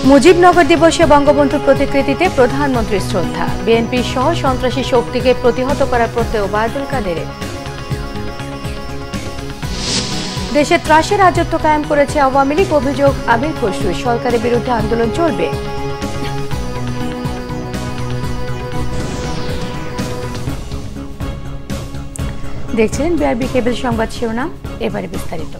মুজিবনগর দিবসে বঙ্গবন্ধুর প্রতিকৃতিতে প্রধানমন্ত্রীর শ্রদ্ধা। বিএনপি সহ সন্ত্রাসী শক্তিকে প্রতিহত করার প্রত্যয় ওবায়দুল কাদেরের। দেশে ত্রাসে রাজত্ব কায়েম করেছে আওয়ামী লীগ, অভিযোগ আমির খসরু। সরকারের বিরুদ্ধে আন্দোলন চলবে। দেখছিলেন বিআরবি কেবল সংবাদ শিরোনাম, এবারে বিস্তারিত।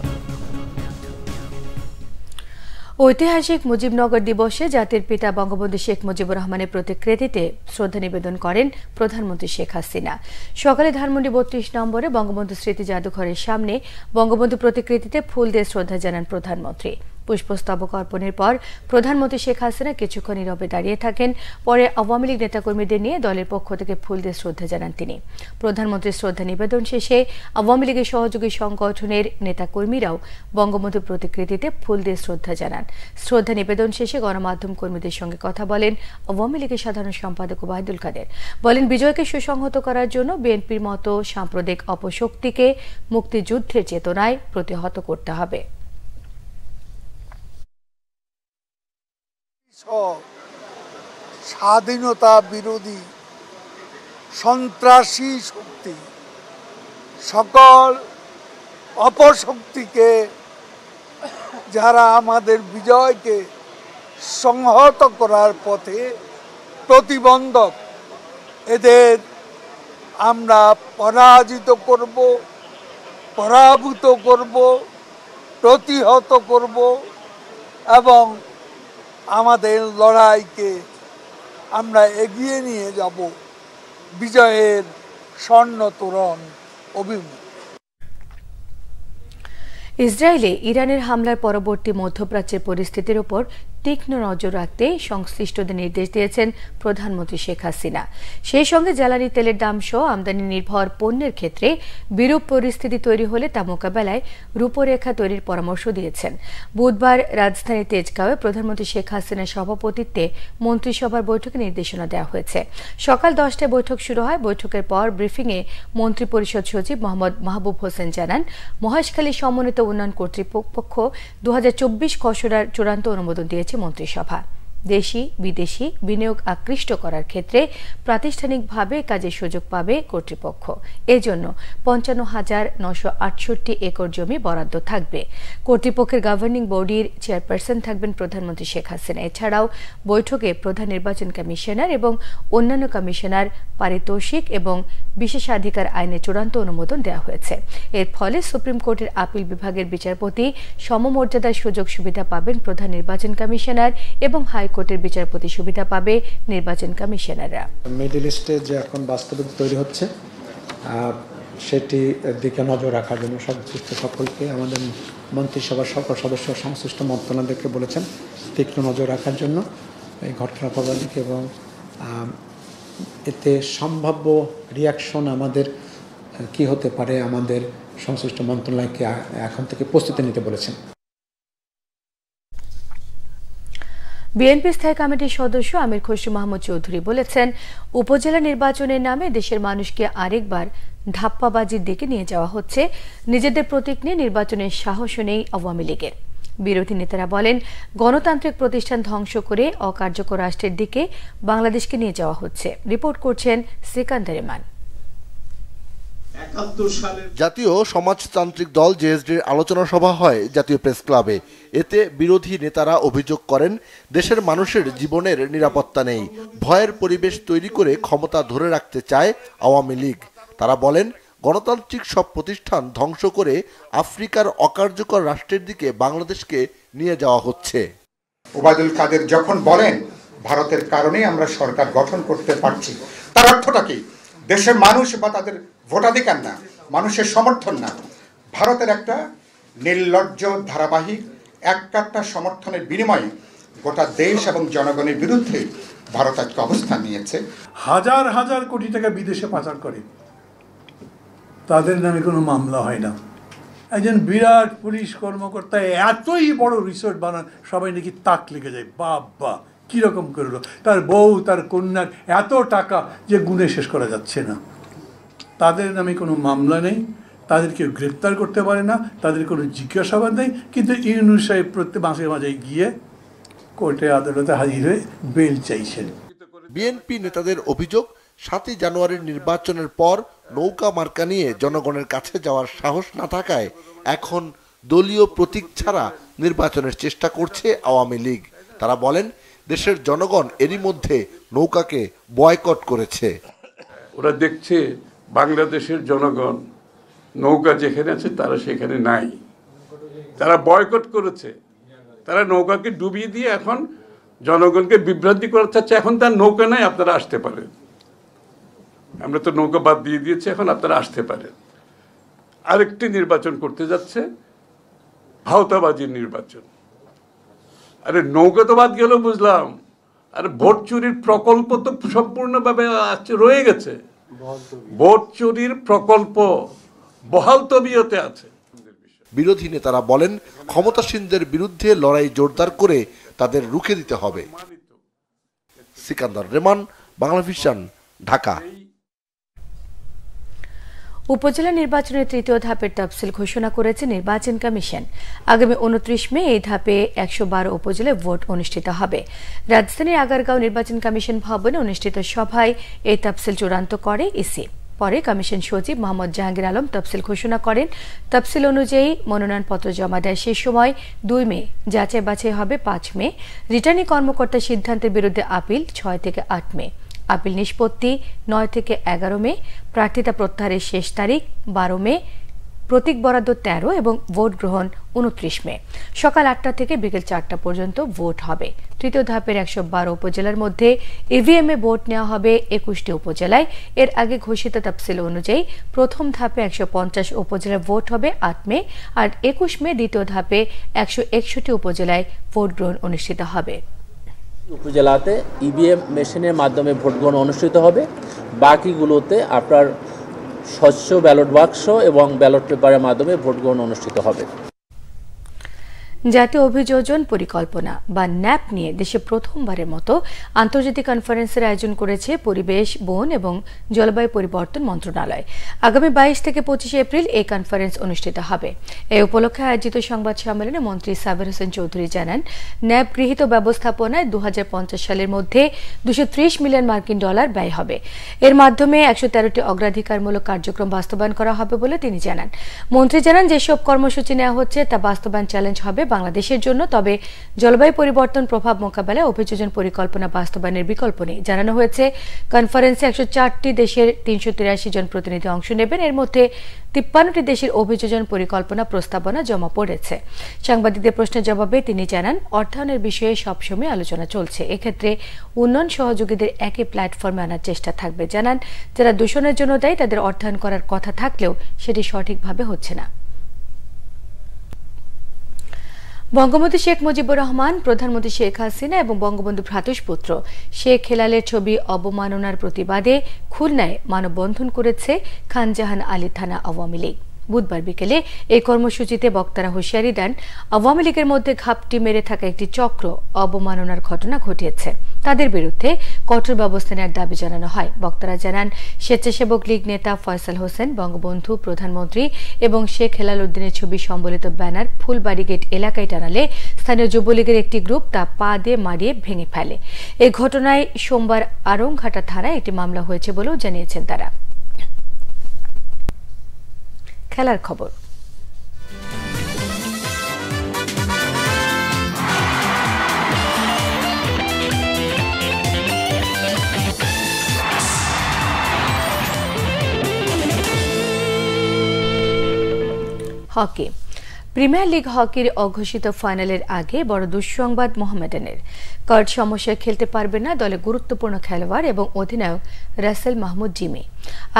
ঐতিহাসিক মুজিবনগর দিবসে জাতির পিতা বঙ্গবন্ধু শেখ মুজিবুর রহমানের প্রতিকৃতিতে শ্রদ্ধা নিবেদন করেন প্রধানমন্ত্রী শেখ হাসিনা। সকালে ধানমন্ডি ৩২ নম্বরে বঙ্গবন্ধু স্মৃতি জাদুঘরের সামনে বঙ্গবন্ধু প্রতিকৃতিতে ফুল দিয়ে শ্রদ্ধা জানান প্রধানমন্ত্রী। পুষ্পস্তবক অর্পণের পর প্রধানমন্ত্রী শেখ হাসিনা কিছুক্ষণ নীরবে দাঁড়িয়ে থাকেন। পরে আওয়ামী লীগ নেতাকর্মীদের নিয়ে দলের পক্ষ থেকে ফুল দিয়ে শ্রদ্ধা জানান তিনি। প্রধানমন্ত্রীর শ্রদ্ধা নিবেদন শেষে আওয়ামী লীগের সহযোগী সংগঠনের নেতাকর্মীরাও বঙ্গবন্ধুর প্রতিকৃতিতে ফুল দিয়ে শ্রদ্ধা জানান। শ্রদ্ধা নিবেদন শেষে গণমাধ্যম কর্মীদের সঙ্গে কথা বলেন আওয়ামী লীগের সাধারণ সম্পাদক ওবায়দুল কাদের। বলেন, বিজয়কে সুসংহত করার জন্য বিএনপির মতো সাম্প্রদায়িক অপশক্তিকে মুক্তিযুদ্ধের চেতনায় প্রতিহত করতে হবে। স্বাধীনতা বিরোধী সন্ত্রাসী শক্তি সকল অপশক্তিকে, যারা আমাদের বিজয়কে সংহত করার পথে প্রতিবন্ধক, এদের আমরা পরাজিত করব, পরাভূত করব, প্রতিহত করব এবং আমাদের লড়াইকে আমরা এগিয়ে নিয়ে যাব বিজয়ের স্বর্ণ তোরণ অভিমুখে। ইসরায়েলে ইরানের হামলার পরবর্তী মধ্যপ্রাচ্যের পরিস্থিতির উপর তীক্ষ্ণ নজর রাখতে সংশ্লিষ্টদের নির্দেশ দিয়েছেন প্রধানমন্ত্রী শেখ হাসিনা। সেই সঙ্গে জ্বালানি তেলের দাম সহ আমদানি নির্ভর পণ্যের ক্ষেত্রে বিরূপ পরিস্থিতি তৈরি হলে তা মোকাবেলায় রূপরেখা তৈরির পরামর্শ দিয়েছেন। বুধবার রাজধানী তেজগাঁওয়ে প্রধানমন্ত্রী শেখ হাসিনার সভাপতিত্বে মন্ত্রিসভার বৈঠকে নির্দেশনা দেওয়া হয়েছে। সকাল 10টায় বৈঠক শুরু হয়। বৈঠকের পর ব্রিফিংয়ে মন্ত্রিপরিষদ সচিব মোহাম্মদ মাহবুব হোসেন জানান, মহেশখালী সমন্বিত উন্নয়ন কর্তৃপক্ষ 2024 খসড়ার চূড়ান্ত অনুমোদন দিয়েছে মন্ত্রিসভা। দেশি বিদেশি বিনিয়োগ আকৃষ্ট করার ক্ষেত্রে প্রাতিষ্ঠানিকভাবে কাজের সুযোগ পাবে কর্তৃপক্ষ। এজন্য 55,968 একর জমি বরাদ্দ থাকবে। কর্তৃপক্ষের গভর্নিং বডির চেয়ারপারসন থাকবেন প্রধানমন্ত্রী শেখ হাসিনা। এছাড়াও বৈঠকে প্রধান নির্বাচন কমিশনার এবং অন্যান্য কমিশনার পারিতোষিক এবং বিশেষাধিকার আইনের চূড়ান্ত অনুমোদন দেওয়া হয়েছে। এর ফলে সুপ্রিম কোর্টের আপিল বিভাগের বিচারপতি সমমর্যাদার সুযোগ সুবিধা পাবেন প্রধান নির্বাচন কমিশনার এবং হাইকোর্টের বিচারপতি সুবিধা পাবে নির্বাচন কমিশনাররা। মিডল ইস্টে যে এখন বাস্তবতা তৈরি হচ্ছে সেটি দিকে নজর রাখার জন্য সংশ্লিষ্ট সকলকে, আমাদের মন্ত্রিসভার সকল সদস্য সংশ্লিষ্ট মন্ত্রণালয়কে বলেছেন তীক্ষ্ণ নজর রাখার জন্য এই ঘটনা প্রবাদিকে, এবং এতে সম্ভাব্য রিয়াকশন আমাদের কি হতে পারে আমাদের সংশ্লিষ্ট মন্ত্রণালয়কে এখন থেকে প্রস্তুতি নিতে বলেছেন। বিএনপি স্থায়ী কমিটির সদস্য আমির খসরু মাহমুদ চৌধুরী বলেছেন, উপজেলা নির্বাচনের নামে দেশের মানুষকে আরেকবার ধাপ্পাবাজির দিকে নিয়ে যাওয়া হচ্ছে। নিজেদের প্রতীক নিয়ে নির্বাচনের সাহসও নেই আওয়ামী লীগের। বিরোধী নেতারা বলেন, গণতান্ত্রিক প্রতিষ্ঠান ধ্বংস করে অকার্যকর রাষ্ট্রের দিকে বাংলাদেশকে নিয়ে যাওয়া হচ্ছে। রিপোর্ট করছেন সিকান্দার ইমান। জাতীয় সমাজতান্ত্রিক দল জেএসডির আলোচনা সভা হয় জাতীয় প্রেস ক্লাবে। এতে বিরোধী নেতারা অভিযোগ করেন, দেশের মানুষের জীবনের নিরাপত্তা নেই। ভয়ের পরিবেশ তৈরি করে ক্ষমতা ধরে রাখতে চায় আওয়ামী লীগ। তারা বলেন, গণতান্ত্রিক সব প্রতিষ্ঠান ধ্বংস করে আফ্রিকার অকার্যকর রাষ্ট্রের দিকে বাংলাদেশকে নিয়ে যাওয়া হচ্ছে। ওবায়দুল কাদের যখন বলেন ভারতের কারণেই আমরা সরকার গঠন করতে পারছি, তার অর্থটা কি? দেশের মানুষ বা তাদের ভোটাধিকার না, মানুষের সমর্থন না, ভারতের একটা নির্লজ্জ ধারাবাহিক এককাট্টা সমর্থনের বিনিময়ে গোটা দেশ এবং জনগণের বিরুদ্ধে ভারত একটা অবস্থান নিয়েছে। হাজার হাজার কোটি টাকা বিদেশে পাচার করে, তাদের নামে কোনো মামলা হয় না। একজন বিরাট পুলিশ কর্মকর্তা এতই বড় রিসোর্ট বানান, সবাই নাকি তাক লেগে যায়, বাবা কীরকম করলো। তার বউ তার কন্যার এত টাকা যে গুণে শেষ করা যাচ্ছে না। তাদের নামে কোনো মামলা নেই, তাদেরকে গ্রেপ্তার করতে পারে না, তাদের কোনো জিজ্ঞাসাবাদ নেই। কিন্তু ইউনূস সাহেব প্রত্যেক মাঝে মাঝে গিয়ে কোর্টে আদালতে হাজির হয়ে বেল চাইছেন। বিএনপি নেতাদের অভিযোগ 7 জানুয়ারির নির্বাচনের পর নৌকা মার্কা নিয়ে জনগণের কাছে যাওয়ার সাহস না থাকায় এখন দলীয় প্রতীক ছাড়া নির্বাচনের চেষ্টা করছে আওয়ামী লীগ। তারা বলেন, দেশের জনগণ এরই মধ্যে নৌকাকে বয়কট করেছে। ওরা দেখছে বাংলাদেশের জনগণ নৌকা যেখানে আছে তারা সেখানে নাই, তারা বয়কট করেছে। তারা নৌকাকে ডুবিয়ে দিয়ে এখন জনগণকে বিভ্রান্তি করাতে চাচ্ছে। এখন তার নৌকা নাই, আপনারা আসতে পারেন, আমরা তো নৌকা বাদ দিয়ে দিয়েছি, এখন আপনারা আসতে পারেন। আরেকটি নির্বাচন করতে যাচ্ছে, ভাওতাবাজির নির্বাচন। আরে নৌকা তো বাদ গেল বুঝলাম, আর ভোট চুরির প্রকল্প তো সম্পূর্ণভাবে রয়ে গেছে। ভোট চুরির প্রকল্প বহাল তবিয়তে আছে। বিরোধী নেতারা বলেন, ক্ষমতাসীনদের বিরুদ্ধে লড়াই জোরদার করে তাদের রুখে দিতে হবে। সিকান্দার রেমান, বাংলা ভিশন, ঢাকা। উপজেলা নির্বাচনের 3য় ধাপের তফসিল ঘোষণা করেছে নির্বাচন কমিশন। আগামী 29 মে এই ধাপে 112 উপজেলায় ভোট অনুষ্ঠিত হবে। রাজধানীর আগারগাঁও নির্বাচন কমিশন ভবনে অনুষ্ঠিত সভায় এই তফসিল চূড়ান্ত করে ইসি। পরে কমিশন সচিব মোহাম্মদ জাহাঙ্গীর আলম তফসিল ঘোষণা করেন। তফসিল অনুযায়ী মনোনয়নপত্র জমা দেয় শেষ সময় 2 মে, যাচাই বাছাই হবে 5 মে। রিটার্নিং কর্মকর্তার সিদ্ধান্তের বিরুদ্ধে আপিল 6 থেকে 8 মে। আপিল নিষ্পত্তি 9 থেকে 11 মে। প্রার্থিতা প্রত্যাহারের শেষ তারিখ 12 মে। প্রতীক বরাদ্দ 13 এবং ভোট গ্রহণ 29 মে। সকাল 8টা থেকে বিকেল 4টা পর্যন্ত ভোট হবে। 3য় ধাপের 112 উপজেলার মধ্যে ইভিএমে ভোট নেওয়া হবে 21টি উপজেলায়। এর আগে ঘোষিত তফসিল অনুযায়ী প্রথম ধাপে 150 উপজেলায় ভোট হবে 8 মে, আর 21 মে দ্বিতীয় ধাপে 161 উপজেলায় ভোট গ্রহণ অনুষ্ঠিত হবে। উপজেলাতে ইভিএম মেশিনের মাধ্যমে ভোট গ্রহণ অনুষ্ঠিত হবে। বাকিগুলোতে আপনার স্বচ্ছ ব্যালট বাক্স এবং ব্যালট পেপারের মাধ্যমে ভোট গ্রহণ অনুষ্ঠিত হবে। জাতীয় অভিযোজন পরিকল্পনা বা ন্যাপ নিয়ে দেশে প্রথমবারের মতো আন্তর্জাতিক কনফারেন্সের আয়োজন করেছে পরিবেশ, বন এবং জলবায়ু পরিবর্তন মন্ত্রণালয়। আগামী 22 থেকে 25 এপ্রিল এই কনফারেন্স অনুষ্ঠিত হবে। এই উপলক্ষে আয়োজিত সংবাদ সম্মেলনে মন্ত্রী সাবের হোসেন চৌধুরী জানান, ন্যাপ গৃহীত ব্যবস্থাপনায় 2050 সালের মধ্যে $230 মিলিয়ন ব্যয় হবে। এর মাধ্যমে 113টি অগ্রাধিকারমূলক কার্যক্রম বাস্তবায়ন করা হবে বলে তিনি জানান। মন্ত্রী জানান, যেসব কর্মসূচি নেওয়া হচ্ছে তা বাস্তবায়ন চ্যালেঞ্জ হবে বাংলাদেশের জন্য, তবে জলবায়ু পরিবর্তন প্রভাব মোকাবেলায় অভিযোজন পরিকল্পনা বাস্তবায়নের বিকল্প নেই। জানানো হয়েছে, কনফারেন্সে 104টি দেশের 383 জন প্রতিনিধি অংশ নেবেন। এর মধ্যে 53টি দেশের অভিযোজন পরিকল্পনা প্রস্তাবনা জমা পড়েছে। সাংবাদিকদের প্রশ্নের জবাবে তিনি জানান, অর্থায়নের বিষয়ে সবসময় আলোচনা চলছে। এক্ষেত্রে উন্নয়ন সহযোগীদের একই প্ল্যাটফর্মে আনার চেষ্টা থাকবে। জানান, যারা দূষণের জন্য দায়ী তাদের অর্থায়ন করার কথা থাকলেও সেটি সঠিকভাবে হচ্ছে না। বঙ্গবন্ধু শেখ মুজিবুর রহমান, প্রধানমন্ত্রী শেখ হাসিনা এবং বঙ্গবন্ধু ভ্রাতুষ্পুত্র শেখ হেলালের ছবি অবমাননার প্রতিবাদে খুলনায় মানববন্ধন করেছে খানজাহান আলী থানা আওয়ামী লীগ। বুধবার বিকেলে এই কর্মসূচিতে বক্তারা হুঁশিয়ারি দেন, আওয়ামী লীগের মধ্যে ঘাপটি মেরে থাকা একটি চক্র অবমাননার ঘটনা ঘটিয়েছে। তাদের বিরুদ্ধে কঠোর ব্যবস্থা নেওয়ার দাবি জানানো হয়। বক্তারা জানান, স্বেচ্ছাসেবক লীগ নেতা ফয়সাল হোসেন বঙ্গবন্ধু, প্রধানমন্ত্রী এবং শেখ হেলাল উদ্দিনের ছবি সম্বলিত ব্যানার ফুলবাড়ি গেট এলাকায় টানালে স্থানীয় যুবলীগের একটি গ্রুপ তা পা দিয়ে মারিয়ে ভেঙে ফেলে। এই ঘটনায় সোমবার আরংঘাটা থানায় একটি মামলা হয়েছে বলেও জানিয়েছেন তারা। খেলার খবর। হকি। প্রিমিয়ার লিগ হকির অঘোষিত ফাইনালের আগে বড় দুঃসংবাদ মোহামেডানের। কার্ড সমস্যায় খেলতে পারবে না দলের গুরুত্বপূর্ণ খেলোয়াড় এবং অধিনায়ক রাসেল মাহমুদ জিমি।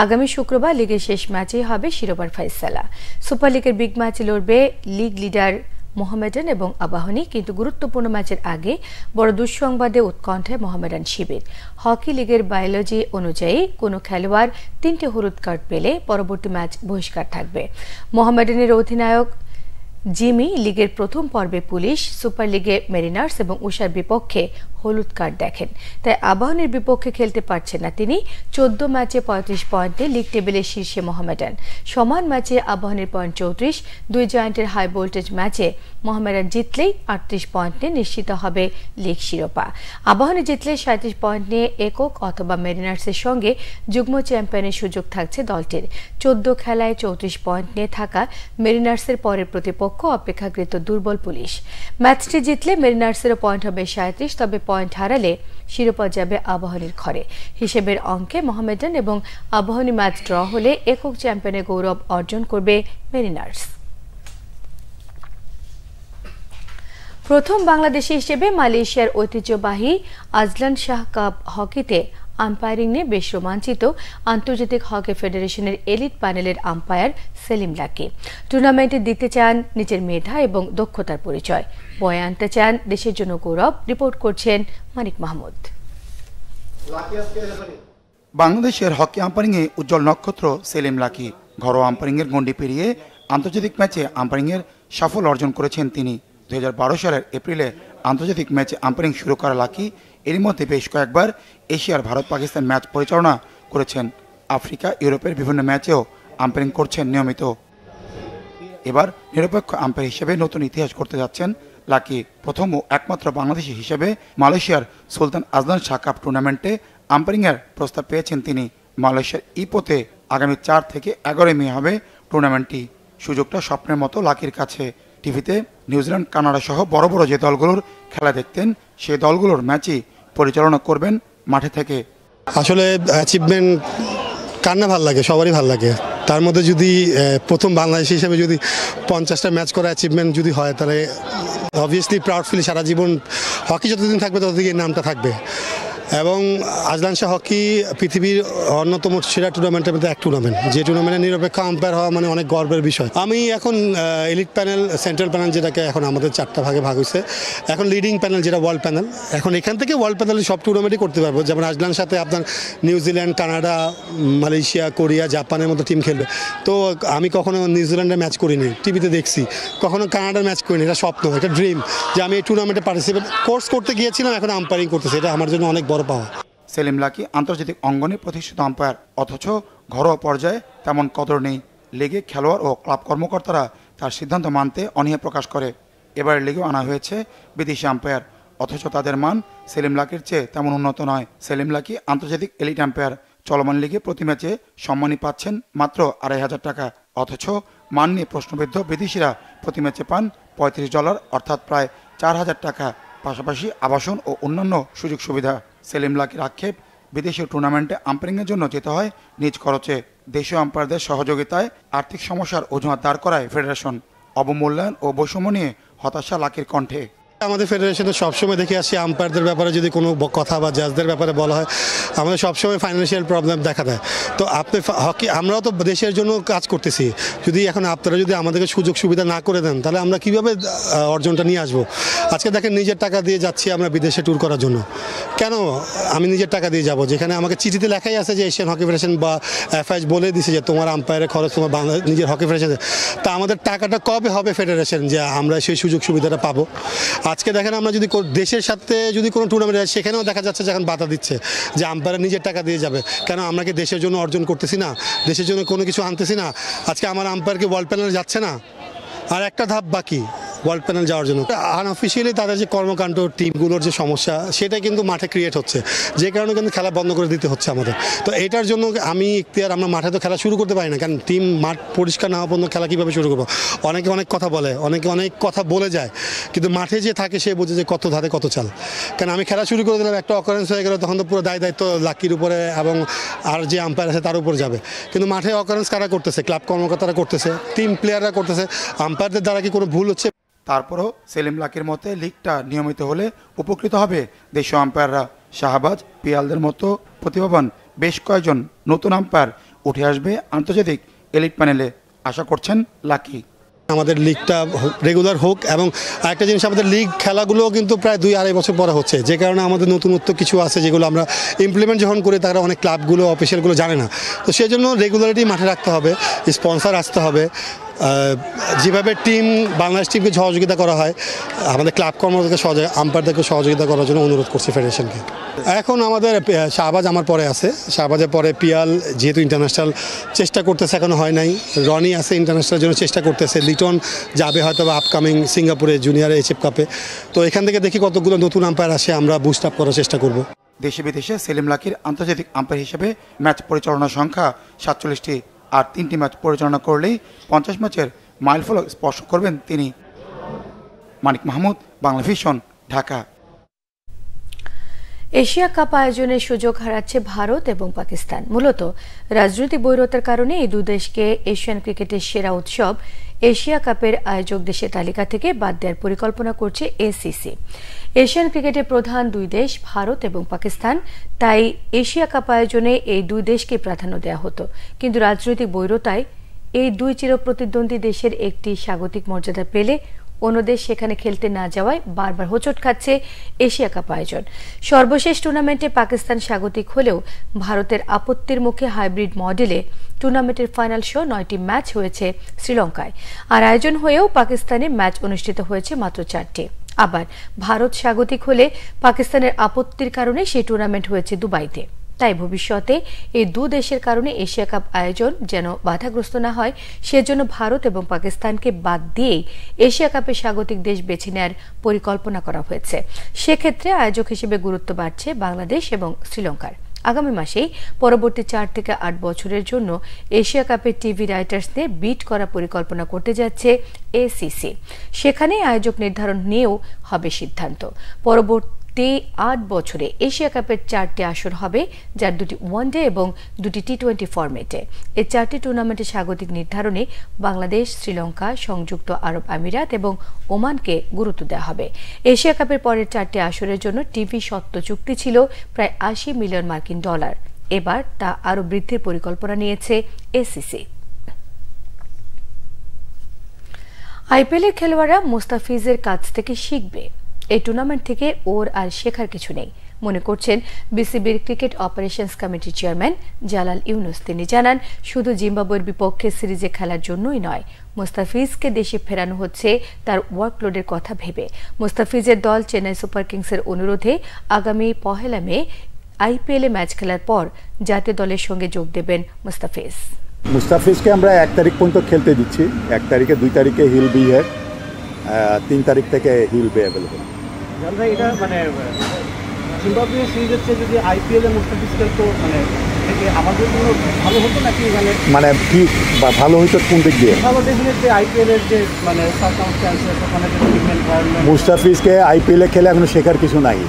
আগামী শুক্রবার লিগের শেষ ম্যাচেই হবে শিরোপার ফয়সালা। সুপার লিগের বিগ ম্যাচে লড়বে লিগ লিডার মোহামেডান এবং আবাহনী, কিন্তু গুরুত্বপূর্ণ ম্যাচের আগে বড় দুঃসংবাদে উৎকণ্ঠায় মোহামেডান শিবির। হকি লিগের বায়োলজি অনুযায়ী কোনো খেলোয়াড় 3টি হলুদ কার্ড পেলে পরবর্তী ম্যাচ বহিষ্কার থাকবে। মোহামেডানের অধিনায়ক জিমি লিগের প্রথম পর্বে পুলিশ, সুপার লিগে মেরিনার্স এবং উষার বিপক্ষে হলুদ কার্ড দেখেন। তাই আবাহনীর বিপক্ষে খেলতে পারছেন না তিনি। 14 ম্যাচে 35 পয়েন্টে লিগ টেবিলের শীর্ষে মোহামেডান। সমান ম্যাচে আবাহনীর পয়েন্ট 34। দুই জয়েন্টের হাই ভোল্টেজ ম্যাচে মোহামেডান জিতলেই 38 পয়েন্ট নিয়ে নিশ্চিত হবে লিগ শিরোপা। আবাহনী জিতলে 37 পয়েন্ট নিয়ে একক অথবা মেরিনার্সের সঙ্গে যুগ্ম চ্যাম্পিয়নের সুযোগ থাকছে দলটির। 14 খেলায় 34 পয়েন্ট নিয়ে থাকা মেরিনার্সের পরের প্রতিপক্ষ অপেক্ষাকৃত দুর্বল পুলিশ। ম্যাচটি জিতলে মেরিনার্সেরও পয়েন্ট হবে 37, তবে পয়েন্ট হারালে শিরোপা যাবে আবাহনীর ঘরে। হিসেবের অঙ্কে মোহামেডান এবং আবাহনী ম্যাচ ড্র হলে একক চ্যাম্পিয়নের গৌরব অর্জন করবে মেরিনার্স। প্রথম বাংলাদেশি হিসেবে মালয়েশিয়ার ঐতিহ্যবাহী আজলান শাহ কাপ হকিতে আম্পায়ারিং নিয়ে বেশ রোমাঞ্চিত আন্তর্জাতিক হকি ফেডারেশনের এলিট প্যানেলের আম্পায়ার সেলিম লাকি। টুর্নামেন্টে দিতে চান নিজের মেধা এবং দক্ষতার পরিচয়, বয়ে আনতে চান দেশের জন্য গৌরব। রিপোর্ট করছেন মানিক মাহমুদ। বাংলাদেশের হকি আম্পায়ারিংয়ে উজ্জ্বল নক্ষত্র সেলিম লাকি। ঘরোয়া আম্পায়ারিংয়ের গণ্ডি পেরিয়ে আন্তর্জাতিক ম্যাচে আম্পায়ারিংয়ের সাফল্য অর্জন করেছেন তিনি। 2012 সালের এপ্রিলে আন্তর্জাতিক ম্যাচে আম্পায়ারিং শুরু করা লাকি এরই মধ্যে বেশ কয়েকবার এশিয়ার ভারত পাকিস্তান ম্যাচ পরিচালনা করেছেন। আফ্রিকা, ইউরোপের বিভিন্ন ম্যাচেও আম্পায়ারিং করছেন নিয়মিত। এবার নিরপেক্ষ আম্পায়ার হিসেবে নতুন ইতিহাস করতে যাচ্ছেন লাকি। প্রথম ও একমাত্র বাংলাদেশি হিসেবে মালয়েশিয়ার সুলতান আজলান শাহ কাপ টুর্নামেন্টে আম্পায়ারিংয়ের প্রস্তাব পেয়েছেন তিনি। মালয়েশিয়ার ইপোতে আগামী 4 থেকে 11 মে হবে টুর্নামেন্টটি। সুযোগটা স্বপ্নের মতো লাকির কাছে। টিভিতে নিউজিল্যান্ড, কানাডা সহ বড় বড় যে দলগুলোর খেলা দেখতেন, সেই দলগুলোর ম্যাচই পরিচালনা করবেন মাঠে থেকে। আসলে অ্যাচিভমেন্ট কার না ভাল লাগে, সবারই ভাল লাগে। তার মধ্যে যদি প্রথম বাংলাদেশি হিসেবে যদি 50টা ম্যাচ করা অ্যাচিভমেন্ট যদি হয়, তাহলে অবভিয়াসলি প্রাউড ফিল। সারা জীবন হকি যতদিন থাকবে ততদিন এই নামটা থাকবে। এবং আজলান শাহ হকি পৃথিবীর অন্যতম সেরা টুর্নামেন্টের মধ্যে এক টুর্নামেন্ট, যে টুর্নামেন্টে নিরপেক্ষ আম্পায়ার হওয়া মানে অনেক গর্বের বিষয়। আমি এখন এলিট প্যানেল, সেন্ট্রাল প্যানেল, যেটাকে এখন আমাদের 4টা ভাগে ভাগ হয়েছে। এখন লিডিং প্যানেল যেটা ওয়ার্ল্ড প্যানেল, এখন এখান থেকে ওয়ার্ল্ড প্যানেলে সব টুর্নামেন্টই করতে পারবো। যেমন আজলান সাথে আপনার নিউজিল্যান্ড, কানাডা, মালয়েশিয়া, কোরিয়া, জাপানের মতো টিম খেলবে। তো আমি কখনো নিউজিল্যান্ডের ম্যাচ করিনি, টিভিতে দেখছি। কখনো কানাডার ম্যাচ করিনি। এটা স্বপ্ন, এটা ড্রিম যে আমি এই টুর্নামেন্টে পার্টিসিপেট কোর্স করতে গিয়েছিলাম, এখন আম্পায়ারিং করতেছি। এটা আমার জন্য অনেক বড় পাওয়া। সেলিম লাকি আন্তর্জাতিক অঙ্গনে প্রতিষ্ঠিত আম্পায়ার, অথচ ঘরোয়া পর্যায়ে তেমন কদর নেই। লিগে খেলোয়াড় ও ক্লাব কর্মকর্তারা তার সিদ্ধান্ত মানতে অনীহা প্রকাশ করে। এবারের লিগেও আনা হয়েছে বিদেশি আম্পায়ার, অথচ তাদের মান সেলিম লাকির চেয়ে তেমন উন্নত নয়। সেলিম লাকি আন্তর্জাতিক এলিট আম্পায়ার। চলমান লিগে প্রতি ম্যাচে সম্মানী পাচ্ছেন মাত্র $2,500 টাকা, অথচ মান নিয়ে প্রশ্নবিদ্ধ বিদেশিরা প্রতি ম্যাচে পান $35, অর্থাৎ প্রায় 4,000 টাকা, পাশাপাশি আবাসন ও অন্যান্য সুযোগ সুবিধা। সেলিম লাকির আক্ষেপ, বিদেশি টুর্নামেন্টে আম্পায়ারিংয়ের জন্য যেতে হয় নিজ খরচে। দেশীয় আম্পায়ারদের সহযোগিতায় আর্থিক সমস্যার অজুহাত দাঁড় করায় ফেডারেশন। অবমূল্যায়ন ও বৈষম্য নিয়ে হতাশা লাকির কণ্ঠে। আমাদের ফেডারেশনে সবসময় দেখে আসছি আম্পায়ারদের ব্যাপারে যদি কোনো কথা বা জাজদের ব্যাপারে বলা হয়, আমাদের সবসময় ফাইন্যান্সিয়াল প্রবলেম দেখা দেয়। তো আপনি হকি, আমরাও তো দেশের জন্য কাজ করতেছি। যদি এখন আপনারা যদি আমাদেরকে সুযোগ সুবিধা না করে দেন, তাহলে আমরা কীভাবে অর্জনটা নিয়ে আসবো? আজকে দেখেন নিজের টাকা দিয়ে যাচ্ছি আমরা বিদেশে ট্যুর করার জন্য। কেন আমি নিজের টাকা দিয়ে যাব, যেখানে আমাকে চিঠিতে লেখাই আছে যে এশিয়ান হকি ফেডারেশন বা এফআইএস বলে দিছে যে তোমার আম্পায়ারের খরচ তোমার নিজের হকি ফেডারেশনে। তা আমাদের টাকাটা কবে হবে ফেডারেশন যে আমরা সেই সুযোগ সুবিধাটা পাবো? আজকে দেখেন আমরা যদি দেশের সাথে যদি কোনো টুর্নামেন্ট হয়, সেখানেও দেখা যাচ্ছে যে এখন বাধা দিচ্ছে যে আম্পায়ার নিজের টাকা দিয়ে যাবে। কেন আমরা কি দেশের জন্য অর্জন করতেছি না? দেশের জন্য কোনো কিছু আনতেছি না? আজকে আমার আম্পায়ারকে ওয়ার্ল্ড প্যানেলে যাচ্ছে না, আর একটা ধাপ বাকি ওয়ার্ল্ড প্যানেল যাওয়ার জন্য। আনঅফিসিয়ালি তাদের যে কর্মকাণ্ড, টিমগুলোর যে সমস্যা, সেটা কিন্তু মাঠে ক্রিয়েট হচ্ছে, যে কারণে কিন্তু খেলা বন্ধ করে দিতে হচ্ছে আমাদের। তো এটার জন্য আমি ইখতিয়ার, আমরা মাঠে তো খেলা শুরু করতে পারি না, কারণ টিম মাঠ পরিষ্কার না হওয়া পর্যন্ত খেলা কীভাবে শুরু করবো? অনেকে অনেক কথা বলে, অনেকে অনেক কথা বলে যায়, কিন্তু মাঠে যে থাকে সে বোঝে যে কত ধারে কত চাল। কারণ আমি খেলা শুরু করে দিলাম, একটা অকারেন্স হয়ে গেল, তখন তো পুরো দায়িত্ব লাকির উপরে এবং আর যে আম্পায়ার আছে তার উপর যাবে। কিন্তু মাঠে অকারেন্স কারা করতেছে? ক্লাব কর্মকর্তারা করতেছে, টিম প্লেয়াররা করতেছে। আম্পায়ারদের দ্বারা কি কোনো ভুল হচ্ছে? তারপরও সেলিম লাকির মতে লিগটা নিয়মিত হলে উপকৃত হবে দেশীয় আম্পায়াররা। শাহবাজ, পিয়ালদের মতো প্রতিভাবান বেশ কয়েকজন নতুন আম্পায়ার উঠে আসবে আন্তর্জাতিক এলিট প্যানেলে, আশা করছেন লাকি। আমাদের লিগটা রেগুলার হোক, এবং আরেকটা জিনিস, আমাদের লিগ খেলাগুলোও কিন্তু প্রায় 2-2.5 বছর পরে হচ্ছে, যে কারণে আমাদের নতুনত্ব কিছু আছে যেগুলো আমরা ইমপ্লিমেন্ট যখন করি তারা অনেক ক্লাবগুলো, অফিসিয়ালগুলো জানে না। তো সেই জন্য রেগুলারিটি মাঠে রাখতে হবে, স্পন্সর আসতে হবে, যেভাবে বাংলাদেশ টিমকে সহযোগিতা করা হয়, আমাদের ক্লাব কর্মকর্তাকে আম্পায়ারদেরকে সহযোগিতা করার জন্য অনুরোধ করছি ফেডারেশনকে। এখন আমাদের শাহবাজ আমার পরে আছে, শাহবাজের পরে পিয়াল যেহেতু ইন্টারন্যাশনাল চেষ্টা করতেছে, এখনো হয় নাই। রনি আছে ইন্টারন্যাশনালের জন্য চেষ্টা করতেছে, লিটন যাবে হয়তো বা আপকামিং সিঙ্গাপুরে জুনিয়র এশিয়া কাপে। তো এখান থেকে দেখি কতগুলো নতুন আম্পায়ার আসে, আমরা বুস্ট আপ করার চেষ্টা করব। দেশে বিদেশে সেলিম লাকির আন্তর্জাতিক আম্পায়ার হিসেবে ম্যাচ পরিচালনার সংখ্যা 47টি, আর 3টি ম্যাচ পরিচালনা করলেই 50 ম্যাচের মাইলফলক স্পর্শ করবেন তিনি। Manik Mahmud, Bangla Vision, Dhaka. Asia Cup আয়োজনের সুযোগ হারাচ্ছে ভারত এবং পাকিস্তান। মূলত রাজনৈতিক বৈরতার কারণে এই দুই দেশকে এশিয়ান ক্রিকেটের সেরা উৎসব এশিয়া কাপের আয়োজক দেশের তালিকা থেকে বাদ দেওয়ার পরিকল্পনা করছে এসিসি। এশিয়ান ক্রিকেটের প্রধান দুই দেশ ভারত এবং পাকিস্তান, তাই এশিয়া কাপ আয়োজনে এই দুই দেশকে প্রাধান্য দেওয়া হতো, কিন্তু রাজনৈতিক বৈরতায় এই দুই চিরপ্রতিদ্বন্দ্বী দেশের একটি স্বাগতিক মর্যাদা পেলে অন্য দেশ সেখানে খেলতে না যাওয়ায় বারবার হোঁচট খাচ্ছে এশিয়া কাপ আয়োজন। সর্বশেষ টুর্নামেন্টে পাকিস্তান স্বাগতিক হলেও ভারতের আপত্তির মুখে হাইব্রিড মডেলে টুর্নামেন্টের ফাইনাল শো 9টি ম্যাচ হয়েছে শ্রীলঙ্কায়, আর আয়োজন হয়েও পাকিস্তানে ম্যাচ অনুষ্ঠিত হয়েছে মাত্র 4টি। আবার ভারত স্বাগতিক হলে পাকিস্তানের আপত্তির কারণে সেই টুর্নামেন্ট হয়েছে দুবাইতে। তাই ভবিষ্যতে এই দু দেশের কারণে এশিয়া কাপ আয়োজন যেন বাধাগ্রস্ত না হয়, সেজন্য ভারত এবং পাকিস্তানকে বাদ দিয়েই এশিয়া কাপের স্বাগতিক দেশ বেছে নেওয়ার পরিকল্পনা করা হয়েছে। সেক্ষেত্রে আয়োজক হিসেবে গুরুত্ব বাড়ছে বাংলাদেশ এবং শ্রীলঙ্কার। আগামী মাসেই পরবর্তী 4 থেকে 8 বছরের জন্য এশিয়া কাপের টিভি রাইটার্সদের বিট করার পরিকল্পনা করতে যাচ্ছে এসিসি। সেখানে আয়োজক নির্ধারণ নিয়েও হবে সিদ্ধান্ত। পরবর্তী 8 বছরে এশিয়া কাপের 4টি আসর হবে, যার 2টি ওয়ানডে এবং 2টি টি20 ফরম্যাটে। এই 4টি টুর্নামেন্টের স্বাগতিক নির্ধারণে বাংলাদেশ, শ্রীলঙ্কা, সংযুক্ত আরব আমিরাত এবং ওমানকে গুরুত্ব দেওয়া হবে। এশিয়া কাপের পরের 4টি আসরের জন্য টিভি স্বত্ব চুক্তি ছিল প্রায় $80 মিলিয়ন। এবার তা আরও বৃদ্ধির পরিকল্পনা নিয়েছে এসিসি। আইপিএলের খেলোয়াড়রা মুস্তাফিজের কাছ থেকে শিখবে। এই টুর্নামেন্ট থেকে ওর আর শেখার কিছু নেই মনে করছেন বিসিবির ক্রিকেট অপারেশনস কমিটির চেয়ারম্যান জালাল ইউনুস। তিনি জানান, শুধু জিম্বাবুয়ের বিপক্ষে সিরিজে খেলার জন্যই নয়, মুস্তাফিজকে দেশে ফেরানো হচ্ছে তার ওয়ার্কলোডের কথা ভেবে। মুস্তাফিজের দল চেন্নাই সুপার কিংসের অনুরোধে আগামী 1 মে আইপিএলে ম্যাচ খেলার পর জাতীয় দলের সঙ্গে যোগ দেবেন মুস্তাফিজ। মুস্তাফিজকে আমরা 1 তারিখ পর্যন্ত খেলতে দিচ্ছি। 1 তারিখে, 2 তারিখে হিল বি হিয়ার, 3 তারিখ থেকে হিল বি অ্যাভেলেবল। এটা মানে জিম্বাবুয়ে সিরিজের চেয়ে যদি আইপিএলে মুস্তাফিজ খেলতো আমাদের জন্য ভালো হতো নাকি? মানে কি ভালো হইতো কোন দিক দিয়ে? ভালো ডেফিনেটলি আইপিএলের যে মানে সার্কামস্ট্যান্সেস, ওখানে যে টিম এনভায়রনমেন্ট। মুস্তাফিজকে আইপিএলে খেলে এখনো শেখার কিছু নাই।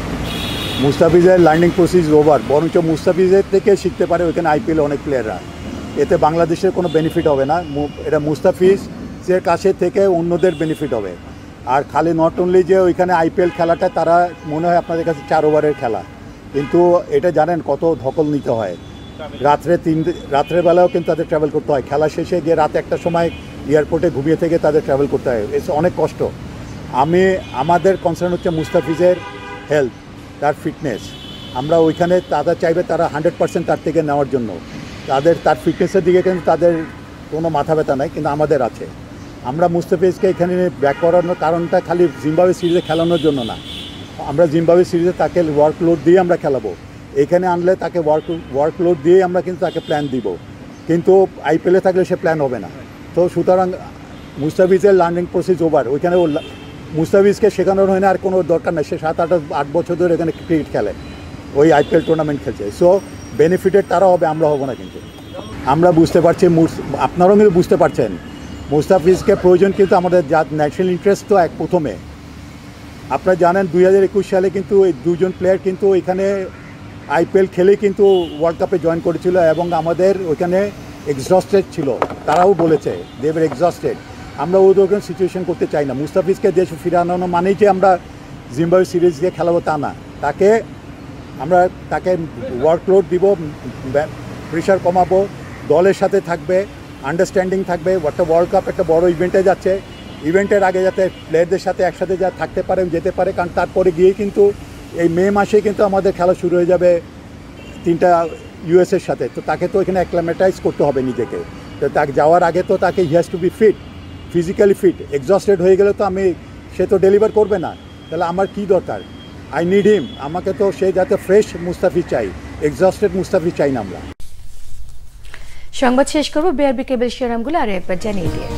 মুস্তাফিজের লার্নিং প্রসেস ওভার। বরঞ্চ মুস্তাফিজের থেকে শিখতে পারে ওইখানে আইপিএলে অনেক প্লেয়াররা। এতে বাংলাদেশের কোনো বেনিফিট হবে না। এটা মুস্তাফিজের কাছে থেকে অন্যদের বেনিফিট হবে। আর খালি নট অনলি যে ওইখানে আইপিএল খেলাটা, তারা মনে হয় আপনাদের কাছে 4 ওভারের খেলা, কিন্তু এটা জানেন কত ধকল নিতে হয়। রাত্রের বেলাও কিন্তু তাদের ট্রাভেল করতে হয়। খেলা শেষে গিয়ে রাত 1টার সময় এয়ারপোর্টে ঘুমিয়ে থেকে তাদের ট্রাভেল করতে হয়। অনেক কষ্ট। আমাদের কনসার্ন হচ্ছে মুস্তাফিজের হেলথ, তার ফিটনেস। আমরা ওইখানে তারা চাইবে তারা 100% তার থেকে নেওয়ার জন্য। তার ফিটনেসের দিকে কিন্তু তাদের কোনো মাথা ব্যথা নাই, কিন্তু আমাদের আছে। আমরা মুস্তাফিজকে এখানে ব্যাক করানোর কারণটা খালি জিম্বাবুয়ে সিরিজে খেলানোর জন্য না। আমরা জিম্বাবুয়ে সিরিজে তাকে ওয়ার্কলোড দিয়ে আমরা খেলাবো। এখানে আনলে তাকে ওয়ার্কলোড দিয়ে আমরা কিন্তু তাকে প্ল্যান দিব, কিন্তু আইপিএলে থাকলে সে প্ল্যান হবে না। তো সুতরাং মুস্তাফিজের লার্নিং প্রসেস ওভার। ওইখানে মুস্তাফিজকে শেখানোর হয় না, আর কোনো দরকার নেই। সে 7-8 বছর ধরে এখানে ক্রিকেট খেলে, ওই আইপিএল টুর্নামেন্ট খেলছে। সো বেনিফিটেড তারা হবে, আমরা হব না। কিন্তু আমরা বুঝতে পারছি, আপনারাও কিন্তু বুঝতে পারছেন, মুস্তাফিজকে প্রয়োজন। কিন্তু আমাদের ন্যাশনাল ইন্টারেস্ট তো প্রথমে আপনারা জানেন 2021 সালে কিন্তু এই 2জন প্লেয়ার কিন্তু এখানে আইপিএল খেলে কিন্তু ওয়ার্ল্ড কাপে জয়েন করেছিল, এবং আমাদের ওইখানে এক্সস্টেড ছিল। তারাও বলেছে দে ওয়্যার এক্সস্টেড। আমরা ওরকম সিচুয়েশন করতে চাই না। মুস্তাফিজকে দেশে ফিরানো মানেই যে আমরা জিম্বাবুয়ে সিরিজ দিয়ে খেলাবো তা না। তাকে ওয়ার্কলোড দিব, প্রেশার কমাবো, দলের সাথে থাকবে, আন্ডারস্ট্যান্ডিং থাকবে। একটা ওয়ার্ল্ড কাপ একটা বড় ইভেন্টে যাচ্ছে, ইভেন্টের আগে যাতে প্লেয়ারদের সাথে একসাথে থাকতে পারে, যেতে পারে। কারণ তারপরে গিয়ে কিন্তু এই মে মাসে কিন্তু আমাদের খেলা শুরু হয়ে যাবে 3টা ইউএসের সাথে। তো তাকে তো এখানে অ্যাক্লামেটাইজ করতে হবে নিজেকে। তো তাকে যাওয়ার আগে তো তাকে he has to be fit. Physically fit, exhausted হয়ে গেলে তো সে তো ডেলিভার করবে না, তাহলে আমার কি দরকার? আই নিড হিম, আমাকে তো সে যাতে ফ্রেশ মুস্তাফিজ চাই, এক্সস্টেড মুস্তাফিজ চাই না আমরা। সংবাদ শেষ করব বিআরবি কেবল শিরোনামগুলো আরো একবার জানিয়ে দিয়ে।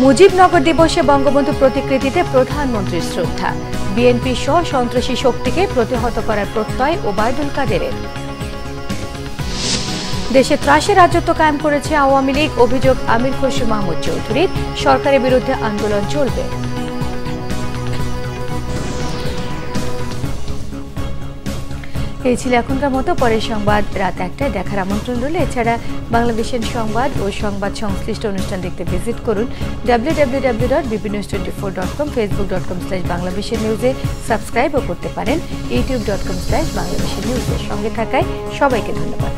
মুজিবনগর দিবসে বঙ্গবন্ধু প্রতিকৃতিতে প্রধানমন্ত্রীর শ্রদ্ধা, বিএনপি সহ সন্ত্রাসী শক্তিকে প্রতিহত করার প্রত্যয় ওবায়দুল কাদেরের। দেশে ত্রাসের রাজত্ব কায়েম করেছে আওয়ামী লীগ, অভিযোগ আমির খসরু মাহমুদ চৌধুরীর, সরকারের বিরুদ্ধে আন্দোলন চলবে। এই ছিল এখনকার মতো, পরের সংবাদ রাত 1টায় দেখার আমন্ত্রণ রইল। এছাড়া বাংলাদেশের সংবাদ ও সংবাদ সংশ্লিষ্ট অনুষ্ঠান দেখতে ভিজিট করুন www.bbnews24.com, facebook.com/বাংলাদেশের-নিউজে সাবস্ক্রাইবও করতে পারেন, youtube.com/বাংলাদেশের-নিউজের। সঙ্গে থাকায় সবাইকে ধন্যবাদ।